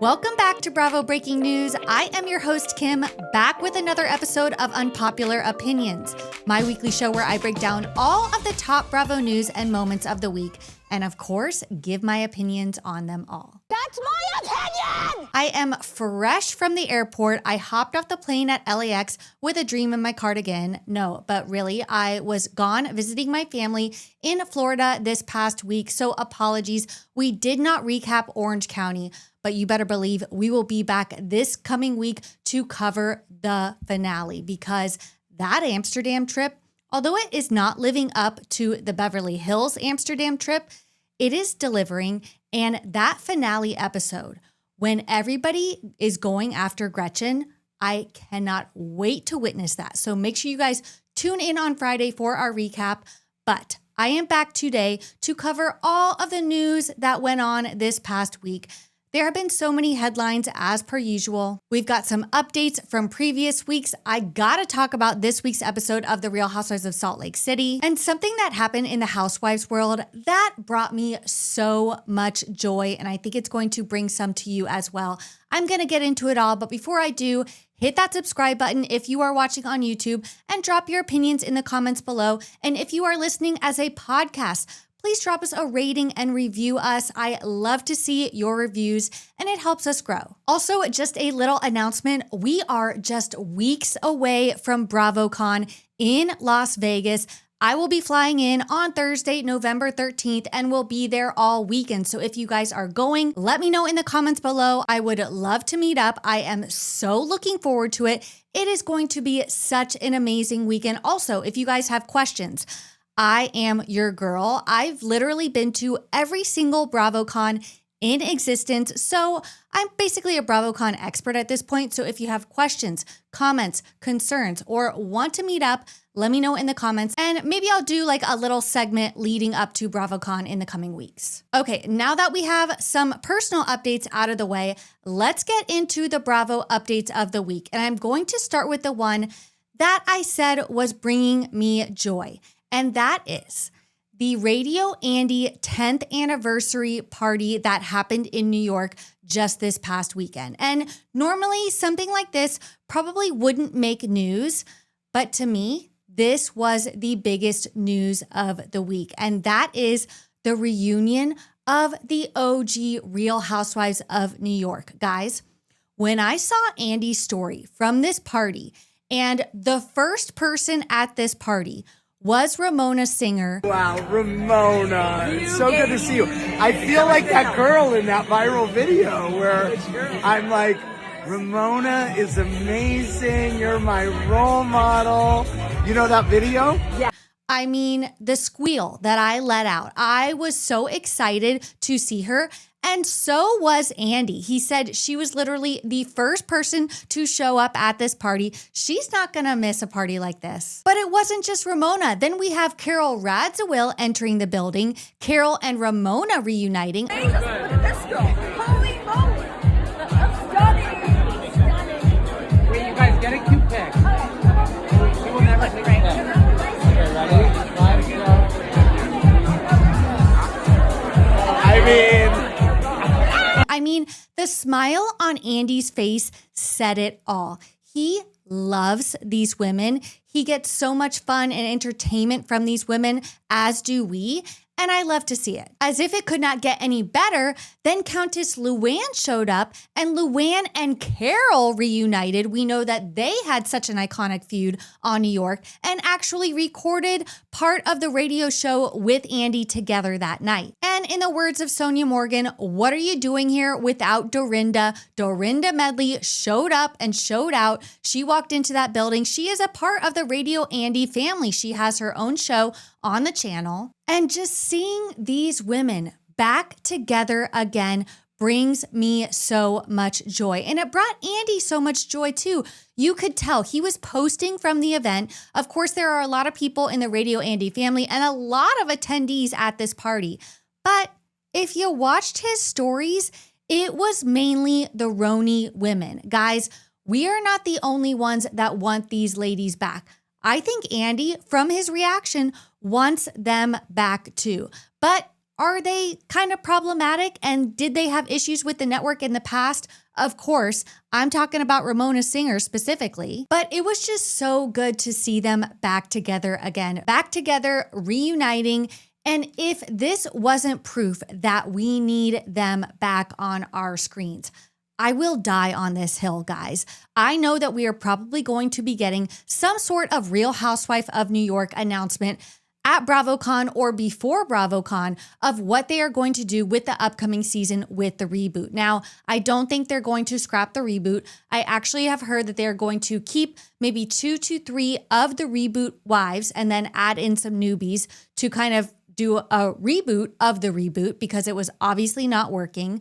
Welcome back to Bravo Breaking News. I am your host, Kim, back with another episode of Unpopular Opinions, my weekly show where I break down all of the top Bravo news and moments of the week, and of course, give my opinions on them all. That's my opinion! I am fresh from the airport. I hopped off the plane at LAX with a dream in my cardigan. No, but really, I was gone visiting my family in Florida this past week, so apologies. We did not recap Orange County, but you better believe we will be back this coming week to cover the finale because that Amsterdam trip, although it is not living up to the Beverly Hills Amsterdam trip, it is delivering. And that finale episode, when everybody is going after Gretchen, I cannot wait to witness that. So make sure you guys tune in on Friday for our recap. But I am back today to cover all of the news that went on this past week. There have been so many headlines as per usual. We've got some updates from previous weeks. I gotta talk about this week's episode of The Real Housewives of Salt Lake City and something that happened in the housewives world that brought me so much joy, and I think it's going to bring some to you as well. I'm gonna get into it all, but before I do, hit that subscribe button if you are watching on YouTube and drop your opinions in the comments below. And if you are listening as a podcast, please drop us a rating and review us. I love to see your reviews and it helps us grow. Also, just a little announcement. We are just weeks away from BravoCon in Las Vegas. I will be flying in on Thursday, November 13th, and will be there all weekend. So if you guys are going, let me know in the comments below. I would love to meet up. I am so looking forward to it. It is going to be such an amazing weekend. Also, if you guys have questions, I am your girl. I've literally been to every single BravoCon in existence, so I'm basically a BravoCon expert at this point. So if you have questions, comments, concerns, or want to meet up, let me know in the comments, and maybe I'll do like a little segment leading up to BravoCon in the coming weeks. Okay, now that we have some personal updates out of the way, let's get into the Bravo updates of the week. And I'm going to start with the one that I said was bringing me joy. And that is the Radio Andy 10th anniversary party that happened in New York just this past weekend. And normally something like this probably wouldn't make news, but to me, this was the biggest news of the week. And that is the reunion of the OG Real Housewives of New York. Guys, when I saw Andy's story from this party, and the first person at this party was Ramona Singer. Wow, Ramona. It's so good to see you. I feel like that girl in that viral video where I'm like, Ramona is amazing. You're my role model. You know that video? Yeah. I mean, the squeal that I let out. I was so excited to see her. And so was Andy. He said she was literally the first person to show up at this party. She's not going to miss a party like this. But it wasn't just Ramona. Then we have Carol Radziwill entering the building. Carol and Ramona reuniting. Hey, look at this girl. Holy moly. Stunning. Wait, you guys get a cute pic. She will never take a pic. Okay, ready? Live show. I mean, the smile on Andy's face said it all. He loves these women. He gets so much fun and entertainment from these women, as do we. And I love to see it. As if it could not get any better, then Countess Luann showed up and Luann and Carol reunited. We know that they had such an iconic feud on New York and actually recorded part of the radio show with Andy together that night. And in the words of Sonia Morgan, what are you doing here without Dorinda? Dorinda Medley showed up and showed out. She walked into that building. She is a part of the Radio Andy family. She has her own show on the channel. And just seeing these women back together again brings me so much joy. And it brought Andy so much joy too. You could tell he was posting from the event. Of course, there are a lot of people in the Radio Andy family and a lot of attendees at this party. But if you watched his stories, it was mainly the RHONY women. Guys, we are not the only ones that want these ladies back. I think Andy, from his reaction, wants them back too. But Are they kind of problematic? And did they have issues with the network in the past? Of course, I'm talking about Ramona Singer specifically, but it was just so good to see them back together again, back together, reuniting. And if this wasn't proof that we need them back on our screens, I will die on this hill, guys. I know that we are probably going to be getting some sort of Real Housewife of New York announcement at BravoCon or before BravoCon of what they are going to do with the upcoming season with the reboot. Now, I don't think they're going to scrap the reboot. I actually have heard that they're going to keep maybe 2 to 3 of the reboot wives and then add in some newbies to kind of do a reboot of the reboot because it was obviously not working.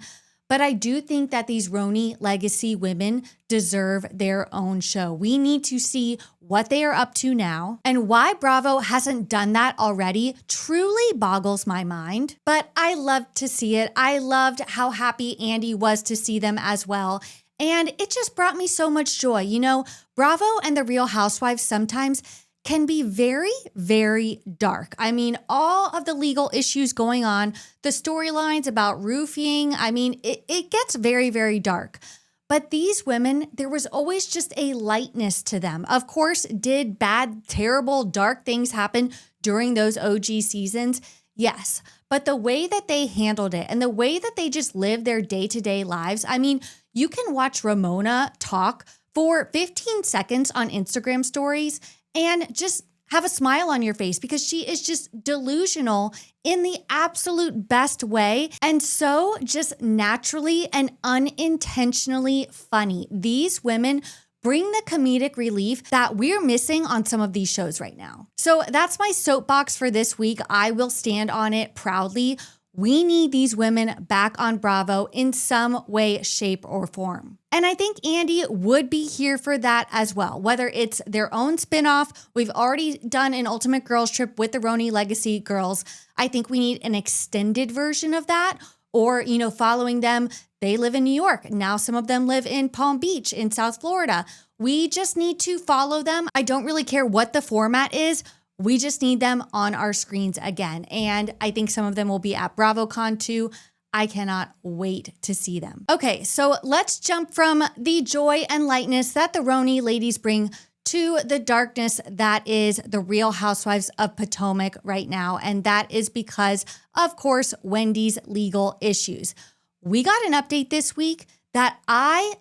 But I do think that these RHONY legacy women deserve their own show. We need to see what they are up to now, and why Bravo hasn't done that already truly boggles my mind. But I loved to see it. I loved how happy Andy was to see them as well. And it just brought me so much joy. You know, Bravo and the Real Housewives sometimes can be very, very dark. I mean, all of the legal issues going on, the storylines about roofing, I mean, it gets very, very dark. But these women, there was always just a lightness to them. Of course, did bad, terrible, dark things happen during those OG seasons? Yes. But the way that they handled it and the way that they just lived their day-to-day lives, I mean, you can watch Ramona talk for 15 seconds on Instagram stories and just have a smile on your face because she is just delusional in the absolute best way and so just naturally and unintentionally funny. These women bring the comedic relief that we're missing on some of these shows right now. So that's my soapbox for this week. I will stand on it proudly. We need these women back on Bravo in some way, shape, or form. And I think Andy would be here for that as well, whether it's their own spinoff. We've already done an Ultimate Girls Trip with the RHONY Legacy girls. I think we need an extended version of that. Or, you know, following them, they live in New York. Now some of them live in Palm Beach in South Florida. We just need to follow them. I don't really care what the format is. We just need them on our screens again. And I think some of them will be at BravoCon too. I cannot wait to see them. Okay, so let's jump from the joy and lightness that the RHONY ladies bring to the darkness that is the Real Housewives of Potomac right now. And that is because, of course, Wendy's legal issues. We got an update this week that my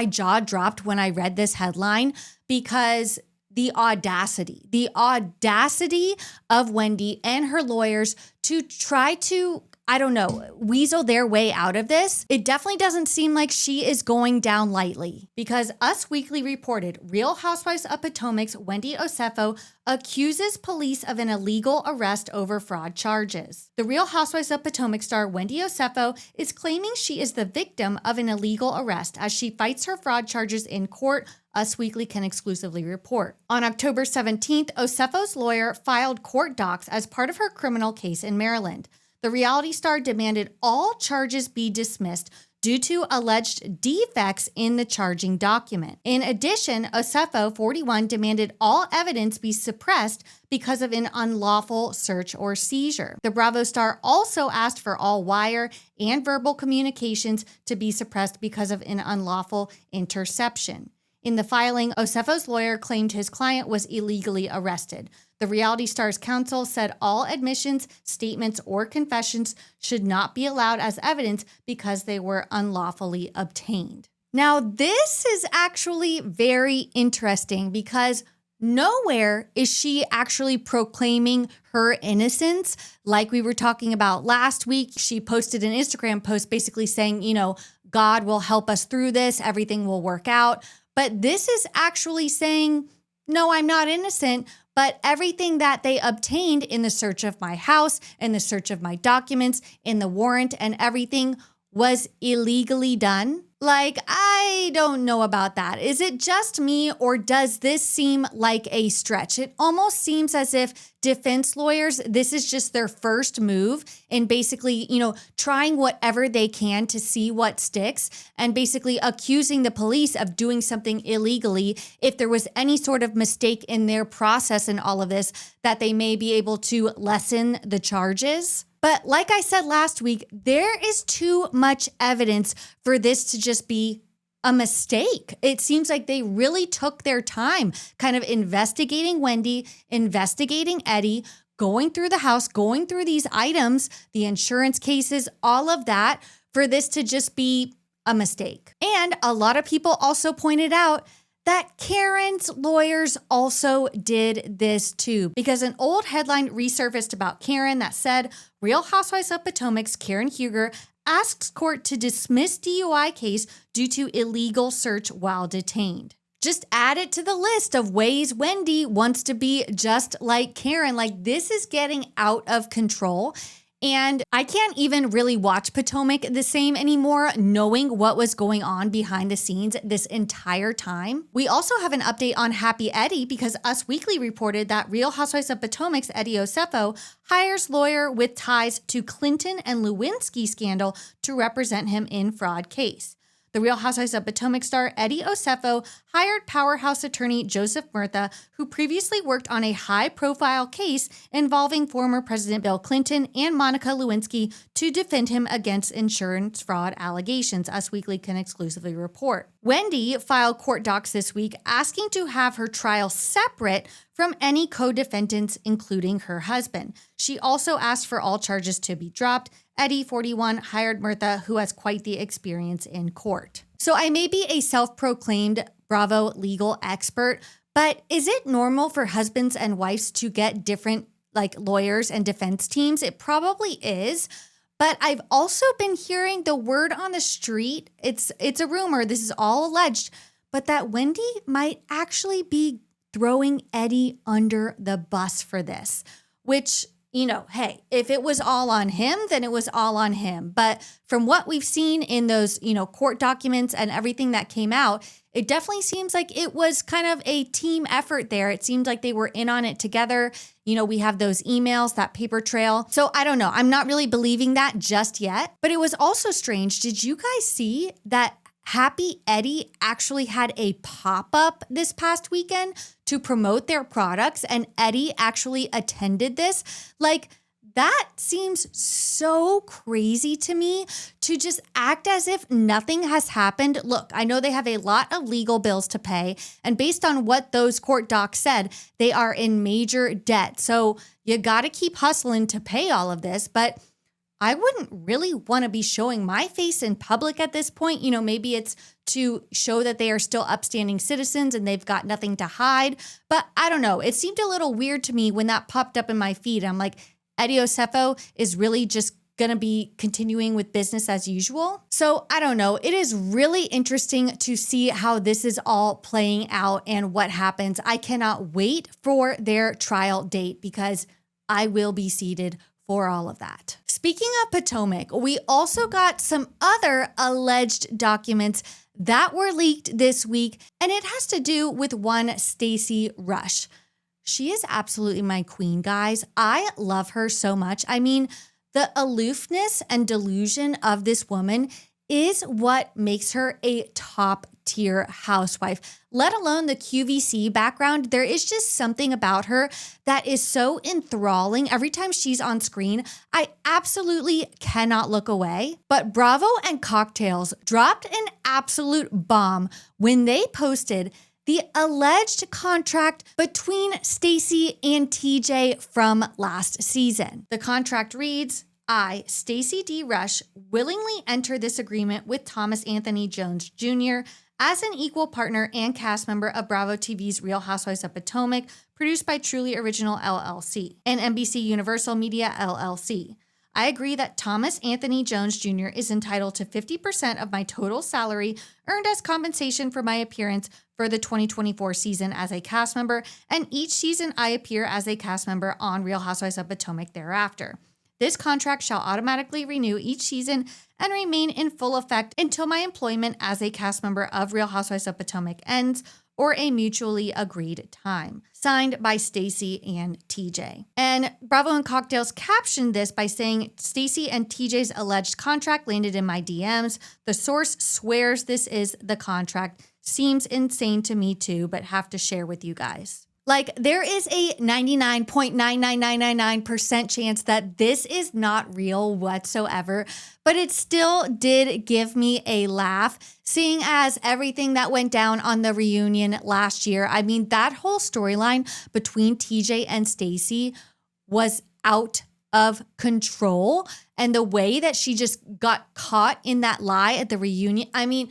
jaw dropped when I read this headline because the audacity of Wendy and her lawyers to try to, weasel their way out of this. It definitely doesn't seem like she is going down lightly because Us Weekly reported Real Housewives of Potomac's Wendy Osefo accuses police of an illegal arrest over fraud charges. The Real Housewives of Potomac star Wendy Osefo is claiming she is the victim of an illegal arrest as she fights her fraud charges in court, Us Weekly can exclusively report. On October 17th, Osefo's lawyer filed court docs as part of her criminal case in Maryland. The reality star demanded all charges be dismissed due to alleged defects in the charging document. In addition, Osefo, 41, demanded all evidence be suppressed because of an unlawful search or seizure. The Bravo star also asked for all wire and verbal communications to be suppressed because of an unlawful interception. In the filing, Osefo's lawyer claimed his client was illegally arrested. The reality star's counsel said all admissions, statements, or confessions should not be allowed as evidence because they were unlawfully obtained. Now, this is actually very interesting because nowhere is she actually proclaiming her innocence. Like we were talking about last week, she posted an Instagram post basically saying, God will help us through this, everything will work out. But this is actually saying, no, I'm not innocent, but everything that they obtained in the search of my house, in the search of my documents, in the warrant and everything was illegally done. Like, I don't know about that. Is it just me or does this seem like a stretch? It almost seems as if defense lawyers, this is just their first move in basically, trying whatever they can to see what sticks and basically accusing the police of doing something illegally if there was any sort of mistake in their process and all of this, that they may be able to lessen the charges. But like I said last week, there is too much evidence for this to just be a mistake. It seems like they really took their time kind of investigating Wendy, investigating Eddie, going through the house, going through these items, the insurance cases, all of that, for this to just be a mistake. And a lot of people also pointed out that Karen's lawyers also did this too, because an old headline resurfaced about Karen that said, Real Housewives of Potomac's Karen Huger asks court to dismiss DUI case due to illegal search while detained. Just add it to the list of ways Wendy wants to be just like Karen. Like, this is getting out of control. And I can't even really watch Potomac the same anymore, knowing what was going on behind the scenes this entire time. We also have an update on Happy Eddie because Us Weekly reported that Real Housewives of Potomac's Eddie Osefo hires lawyer with ties to Clinton and Lewinsky scandal to represent him in fraud case. The Real Housewives of Potomac star Eddie Osefo hired powerhouse attorney Joseph Murtha, who previously worked on a high-profile case involving former President Bill Clinton and Monica Lewinsky, to defend him against insurance fraud allegations, Us Weekly can exclusively report. Wendy filed court docs this week asking to have her trial separate from any co-defendants, including her husband. She also asked for all charges to be dropped. Eddie, 41, hired Murtha, who has quite the experience in court. So I may be a self-proclaimed Bravo legal expert, but is it normal for husbands and wives to get different lawyers and defense teams? It probably is. But I've also been hearing the word on the street. It's a rumor. This is all alleged, but that Wendy might actually be throwing Eddie under the bus for this, which, hey, if it was all on him, then it was all on him. But from what we've seen in those, court documents and everything that came out, it definitely seems like it was kind of a team effort there. It seemed like they were in on it together. We have those emails, that paper trail. So I don't know. I'm not really believing that just yet. But it was also strange. Did you guys see that Happy Eddie actually had a pop-up this past weekend to promote their products, and Eddie actually attended this? That seems so crazy to me, to just act as if nothing has happened. Look, I know they have a lot of legal bills to pay, and based on what those court docs said, they are in major debt. So you got to keep hustling to pay all of this, but I wouldn't really want to be showing my face in public at this point. Maybe it's to show that they are still upstanding citizens and they've got nothing to hide. But I don't know. It seemed a little weird to me when that popped up in my feed. I'm like, Eddie Osefo is really just going to be continuing with business as usual. So I don't know. It is really interesting to see how this is all playing out and what happens. I cannot wait for their trial date because I will be seated for all of that. Speaking of Potomac, we also got some other alleged documents that were leaked this week, and it has to do with one Stacy Rush. She is absolutely my queen, guys. I love her so much. I mean, the aloofness and delusion of this woman is what makes her a top tier housewife, let alone the QVC background. There is just something about her that is so enthralling. Every time she's on screen, I absolutely cannot look away. But Bravo and Cocktails dropped an absolute bomb when they posted the alleged contract between Stacy and TJ from last season. The contract reads, I, Stacy D. Rush, willingly enter this agreement with Thomas Anthony Jones Jr. as an equal partner and cast member of Bravo TV's Real Housewives of Potomac, produced by Truly Original LLC and NBC Universal Media LLC. I agree that Thomas Anthony Jones Jr. is entitled to 50% of my total salary earned as compensation for my appearance for the 2024 season as a cast member, and each season I appear as a cast member on Real Housewives of Potomac thereafter. This contract shall automatically renew each season and remain in full effect until my employment as a cast member of Real Housewives of Potomac ends or a mutually agreed time. Signed by Stacy and TJ. And Bravo and Cocktails captioned this by saying, Stacy and TJ's alleged contract landed in my DMs. The source swears this is the contract. Seems insane to me too, but have to share with you guys. Like, there is a 99.99999% chance that this is not real whatsoever, but it still did give me a laugh, seeing as everything that went down on the reunion last year. I mean, that whole storyline between TJ and Stacy was out of control. And the way that she just got caught in that lie at the reunion, I mean,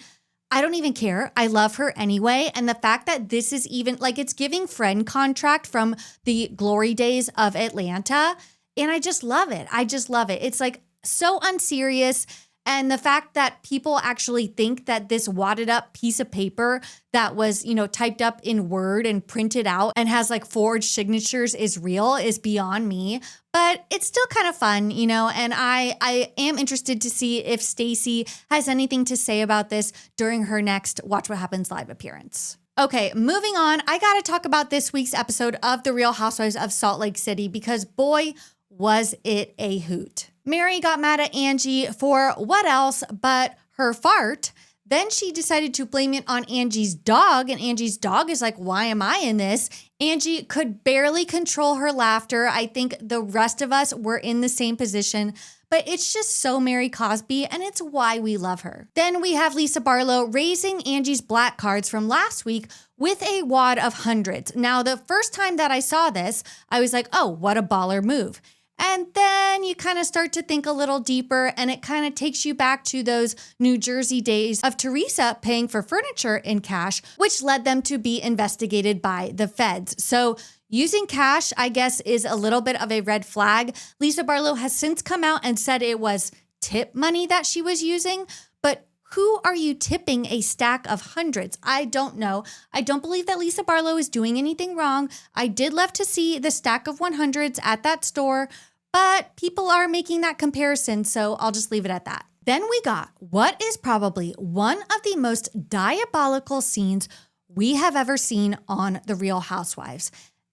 I don't even care. I love her anyway. And the fact that this is even like, it's giving friend contract from the glory days of Atlanta. And I just love it. I just love it. It's like so unserious. And the fact that people actually think that this wadded up piece of paper that was, typed up in Word and printed out and has like forged signatures is real is beyond me. But it's still kind of fun, and I am interested to see if Stacy has anything to say about this during her next Watch What Happens Live appearance. Okay, moving on. I got to talk about this week's episode of The Real Housewives of Salt Lake City because boy, was it a hoot. Mary got mad at Angie for what else but her fart. Then she decided to blame it on Angie's dog, and Angie's dog is like, why am I in this? Angie could barely control her laughter. I think the rest of us were in the same position, but it's just so Mary Cosby, and it's why we love her. Then we have Lisa Barlow raising Angie's black cards from last week with a wad of hundreds. Now, the first time that I saw this, I was like, oh, what a baller move. And then you kind of start to think a little deeper, and it kind of takes you back to those New Jersey days of Teresa paying for furniture in cash, which led them to be investigated by the feds. So using cash, I guess, is a little bit of a red flag. Lisa Barlow has since come out and said it was tip money that she was using, but who are you tipping a stack of hundreds? I don't know. I don't believe that Lisa Barlow is doing anything wrong. I did love to see the stack of 100s at that store, but people are making that comparison, so I'll just leave it at that. Then we got what is probably one of the most diabolical scenes we have ever seen on The Real Housewives.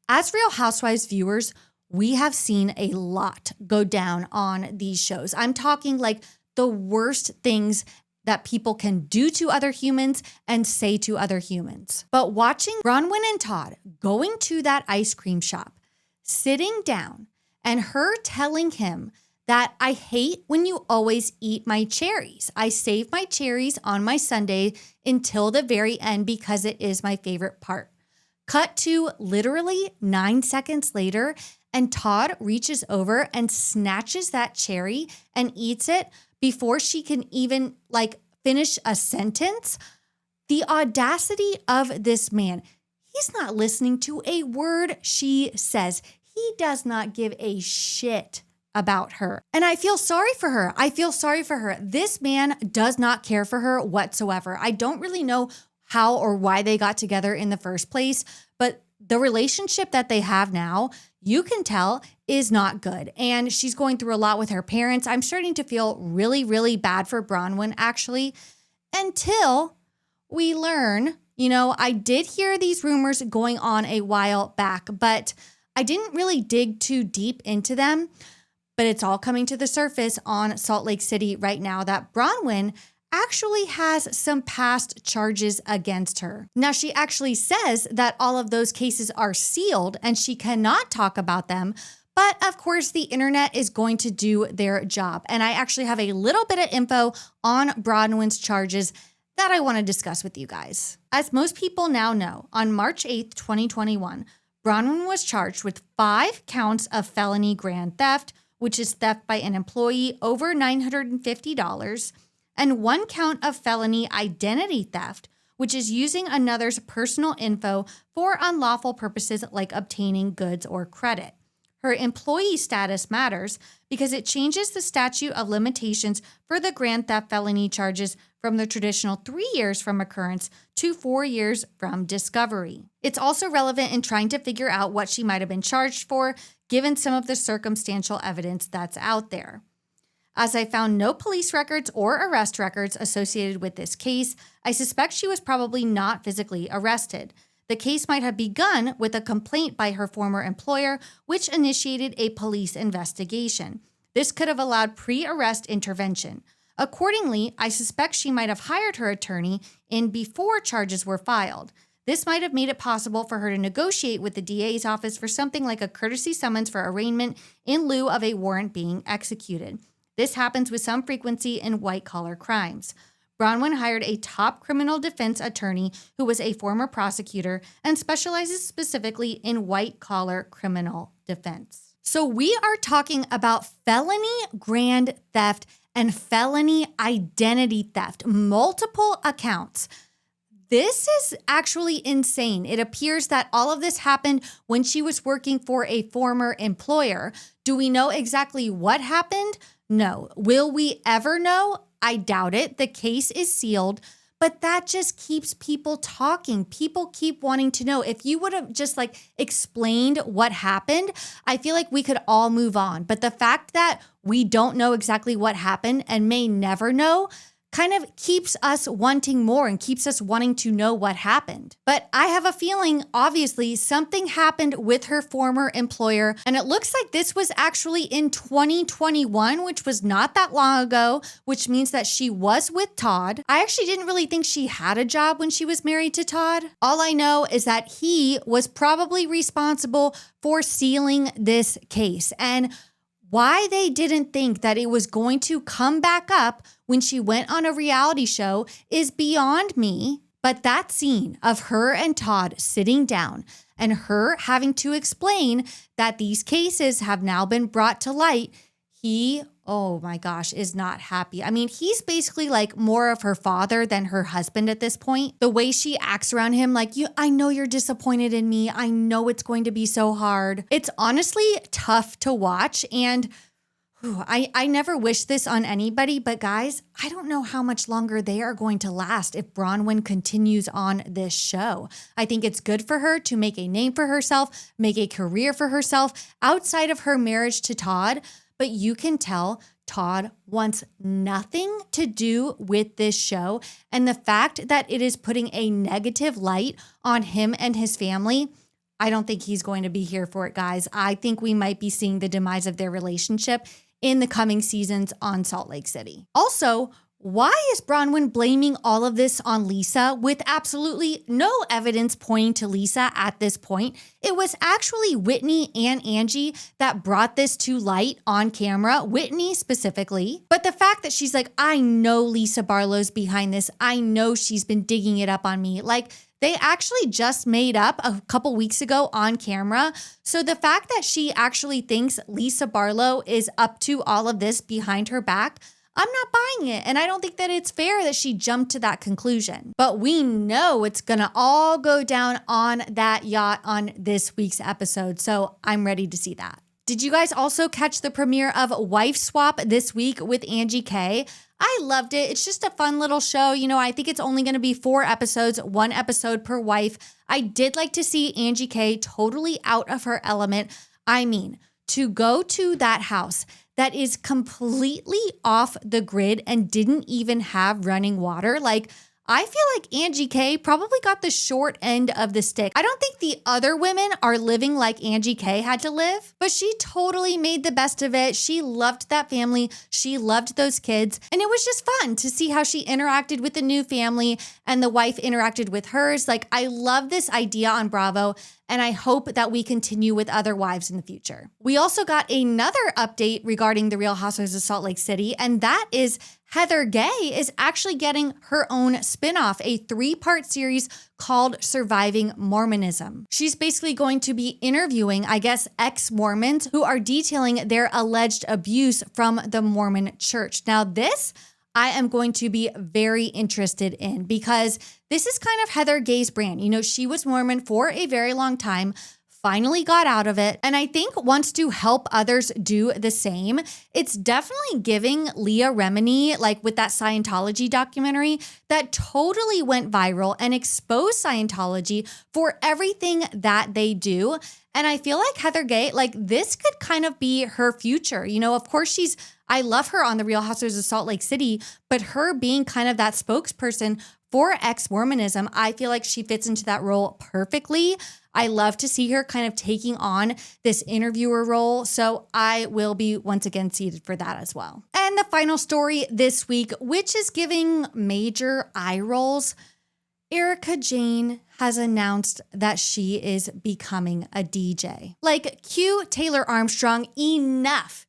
As Real Housewives viewers, we have seen a lot go down on these shows. I'm talking like the worst things that people can do to other humans and say to other humans. But watching Bronwyn and Todd going to that ice cream shop, sitting down, and her telling him that I hate when you always eat my cherries. I save my cherries on my sundae until the very end because it is my favorite part. Cut to literally 9 seconds later, and Todd reaches over and snatches that cherry and eats it before she can even finish a sentence. The audacity of this man. He's not listening to a word she says. He does not give a shit about her. And I feel sorry for her. This man does not care for her whatsoever. I don't really know how or why they got together in the first place, but the relationship that they have now, you can tell, is not good. And she's going through a lot with her parents. I'm starting to feel really, really bad for Bronwyn, actually, until we learn, I did hear these rumors going on a while back, but I didn't really dig too deep into them. But it's all coming to the surface on Salt Lake City right now that Bronwyn actually has some past charges against her. Now, she actually says that all of those cases are sealed and she cannot talk about them. But of course, the internet is going to do their job. And I actually have a little bit of info on Bronwyn's charges that I want to discuss with you guys. As most people now know, on March 8th, 2021, Bronwyn was charged with 5 counts of felony grand theft, which is theft by an employee over $950, and 1 count of felony identity theft, which is using another's personal info for unlawful purposes like obtaining goods or credit. Her employee status matters because it changes the statute of limitations for the grand theft felony charges from the traditional 3 years from occurrence to 4 years from discovery. It's also relevant in trying to figure out what she might have been charged for, given some of the circumstantial evidence that's out there. As I found no police records or arrest records associated with this case, I suspect she was probably not physically arrested. The case might have begun with a complaint by her former employer, which initiated a police investigation. This could have allowed pre-arrest intervention. Accordingly, I suspect she might have hired her attorney in before charges were filed. This might have made it possible for her to negotiate with the DA's office for something like a courtesy summons for arraignment in lieu of a warrant being executed. This happens with some frequency in white-collar crimes. Bronwyn hired a top criminal defense attorney who was a former prosecutor and specializes specifically in white-collar criminal defense. So we are talking about felony grand theft and felony identity theft, multiple accounts. This is actually insane. It appears that all of this happened when she was working for a former employer. Do we know exactly what happened? No. Will we ever know? I doubt it. The case is sealed, but that just keeps people talking. People keep wanting to know. If you would have just explained what happened, I feel like we could all move on. But the fact that we don't know exactly what happened and may never know kind of keeps us wanting more and keeps us wanting to know what happened. But I have a feeling, obviously, something happened with her former employer, and it looks like this was actually in 2021, which was not that long ago, which means that she was with Todd. I actually didn't really think she had a job when she was married to Todd. All I know is that he was probably responsible for sealing this case, and why they didn't think that it was going to come back up when she went on a reality show is beyond me. But that scene of her and Todd sitting down and her having to explain that these cases have now been brought to light, he, oh my gosh, is not happy. I mean, he's basically more of her father than her husband at this point. The way she acts around him, I know you're disappointed in me. I know it's going to be so hard. It's honestly tough to watch. And I never wish this on anybody, but guys, I don't know how much longer they are going to last if Bronwyn continues on this show. I think it's good for her to make a name for herself, make a career for herself outside of her marriage to Todd. But you can tell Todd wants nothing to do with this show. And the fact that it is putting a negative light on him and his family, I don't think he's going to be here for it, guys. I think we might be seeing the demise of their relationship in the coming seasons on Salt Lake City. Also, why is Bronwyn blaming all of this on Lisa with absolutely no evidence pointing to Lisa at this point? It was actually Whitney and Angie that brought this to light on camera, Whitney specifically. But the fact that she's I know Lisa Barlow's behind this. I know she's been digging it up on me. They actually just made up a couple weeks ago on camera. So the fact that she actually thinks Lisa Barlow is up to all of this behind her back, I'm not buying it. And I don't think that it's fair that she jumped to that conclusion. But we know it's going to all go down on that yacht on this week's episode. So I'm ready to see that. Did you guys also catch the premiere of Wife Swap this week with Angie K? I loved it. It's just a fun little show. I think it's only going to be 4 episodes, 1 episode per wife. I did like to see Angie K totally out of her element. I mean, to go to that house that is completely off the grid and didn't even have running water. I feel like Angie K probably got the short end of the stick. I don't think the other women are living like Angie K had to live, but she totally made the best of it. She loved that family. She loved those kids. And it was just fun to see how she interacted with the new family and the wife interacted with hers. I love this idea on Bravo, and I hope that we continue with other wives in the future. We also got another update regarding the Real Housewives of Salt Lake City, and that is Heather Gay is actually getting her own spinoff, a 3-part series called Surviving Mormonism. She's basically going to be interviewing, ex-Mormons who are detailing their alleged abuse from the Mormon church. Now, this I am going to be very interested in because this is kind of Heather Gay's brand. She was Mormon for a very long time, finally got out of it, and I think wants to help others do the same. It's definitely giving Leah Remini, with that Scientology documentary that totally went viral and exposed Scientology for everything that they do. And I feel like Heather Gay, this could kind of be her future. Of course I love her on The Real Housewives of Salt Lake City, but her being kind of that spokesperson for ex-Mormonism, I feel like she fits into that role perfectly. I love to see her kind of taking on this interviewer role. So I will be once again seated for that as well. And the final story this week, which is giving major eye rolls, Erika Jane has announced that she is becoming a DJ. Like, cue Taylor Armstrong, enough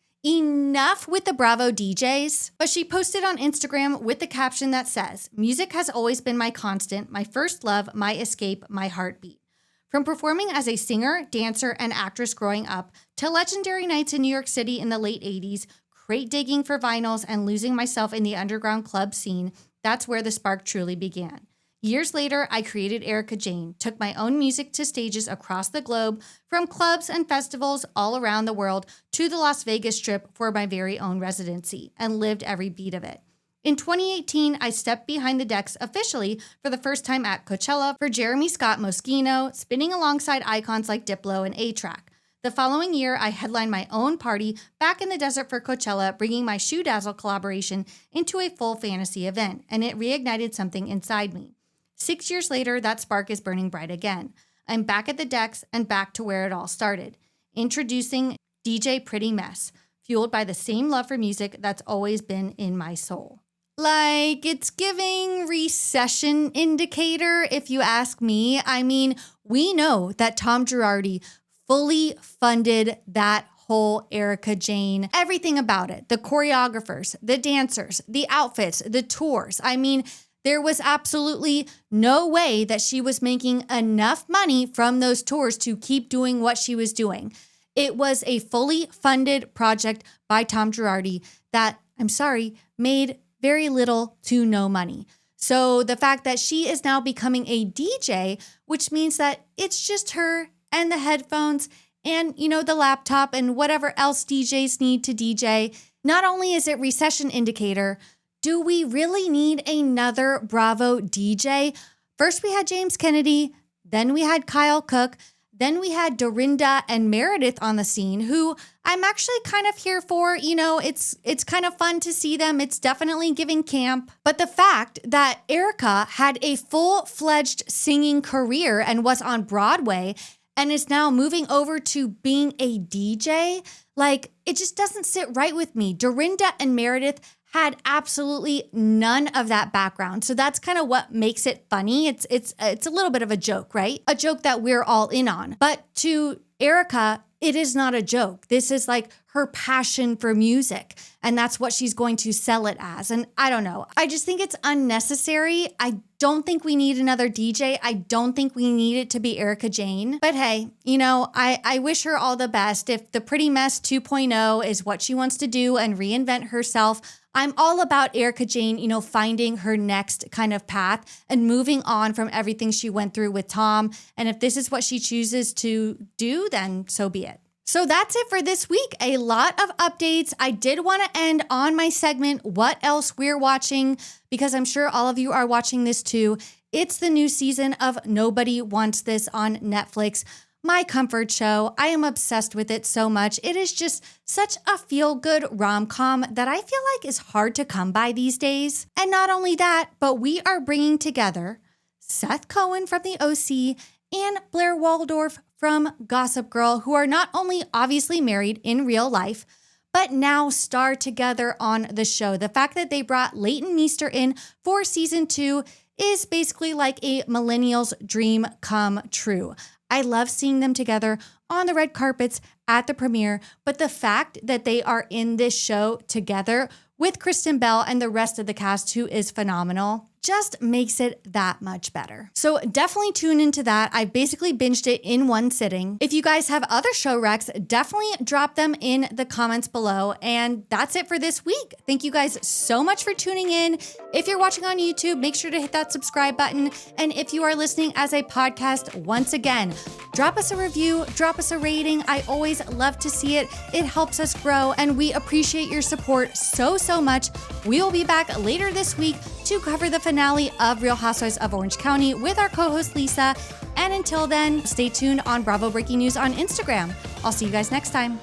with the Bravo DJs. But she posted on Instagram with the caption that says, "Music has always been my constant, my first love, my escape, my heartbeat. From performing as a singer, dancer, and actress growing up, to legendary nights in New York City in the late 80s, crate digging for vinyls, and losing myself in the underground club scene, that's where the spark truly began. Years later, I created Erika Jane, took my own music to stages across the globe, from clubs and festivals all around the world to the Las Vegas Strip for my very own residency, and lived every beat of it. In 2018, I stepped behind the decks officially for the first time at Coachella for Jeremy Scott Moschino, spinning alongside icons like Diplo and A-Trak. The following year, I headlined my own party back in the desert for Coachella, bringing my Shoe Dazzle collaboration into a full fantasy event, and it reignited something inside me. 6 years later, that spark is burning bright again. I'm back at the decks and back to where it all started. Introducing DJ Pretty Mess, fueled by the same love for music that's always been in my soul." Like, it's giving recession indicator, if you ask me. I mean, we know that Tom Girardi fully funded that whole Erika Jane, everything about it. The choreographers, the dancers, the outfits, the tours. I mean, there was absolutely no way that she was making enough money from those tours to keep doing what she was doing. It was a fully funded project by Tom Girardi that, I'm sorry, made very little to no money. So the fact that she is now becoming a DJ, which means that it's just her and the headphones and, the laptop and whatever else DJs need to DJ, not only is it recession indicator, do we really need another Bravo DJ? First we had James Kennedy, then we had Kyle Cook, then we had Dorinda and Meredith on the scene, who I'm actually kind of here for. It's kind of fun to see them. It's definitely giving camp. But the fact that Erika had a full-fledged singing career and was on Broadway and is now moving over to being a DJ, it just doesn't sit right with me. Dorinda and Meredith had absolutely none of that background. So that's kind of what makes it funny. It's a little bit of a joke, right? A joke that we're all in on. But to Erika, it is not a joke. This is like her passion for music, and that's what she's going to sell it as. And I don't know. I just think it's unnecessary. I don't think we need another DJ. I don't think we need it to be Erika Jane. But hey, I wish her all the best. If the Pretty Mess 2.0 is what she wants to do and reinvent herself, I'm all about Erika Jane, finding her next kind of path and moving on from everything she went through with Tom. And if this is what she chooses to do, then so be it. So that's it for this week. A lot of updates. I did want to end on my segment, What Else We're Watching, because I'm sure all of you are watching this too. It's the new season of Nobody Wants This on Netflix. My comfort show. I am obsessed with it so much. It is just such a feel-good rom-com that I feel like is hard to come by these days. And not only that, but we are bringing together Seth Cohen from The OC and Blair Waldorf from Gossip Girl, who are not only obviously married in real life, but now star together on the show. The fact that they brought Leighton Meester in for season 2 is basically like a millennial's dream come true. I love seeing them together on the red carpets at the premiere, but the fact that they are in this show together with Kristen Bell and the rest of the cast, who is phenomenal, just makes it that much better. So definitely tune into that. I basically binged it in one sitting. If you guys have other show recs, definitely drop them in the comments below. And that's it for this week. Thank you guys so much for tuning in. If you're watching on YouTube, make sure to hit that subscribe button. And if you are listening as a podcast, once again, drop us a review, drop us a rating. I always love to see it. It helps us grow, and we appreciate your support so much. We will be back later this week to cover the finale of Real Housewives of Orange County with our co-host Lisa. And until then, stay tuned on Bravo Breaking News on Instagram. I'll see you guys next time.